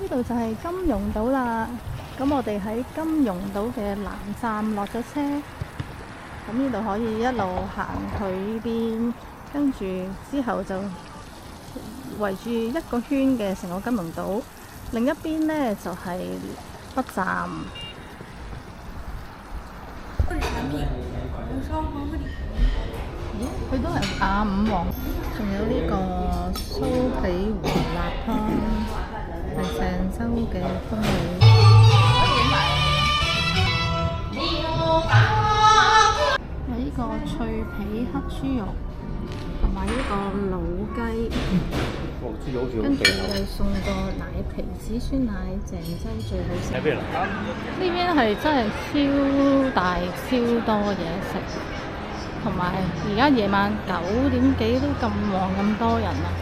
呢度就係金融島啦。咁我哋喺金融島嘅南站落咗車，咁呢度可以一路行去呢邊，跟住之後就圍住一個圈嘅成個金融島。另一邊呢，就係北站。佢都係亞五黃，仲有呢個酥皮胡辣湯，係鄭州嘅風味。有呢個脆皮黑豬肉，同埋呢個老雞，跟住又送個奶皮子酸奶，鄭州最好食。呢邊係真係超大超多嘢食。同埋而家夜晚9點幾都咁旺咁多人啊！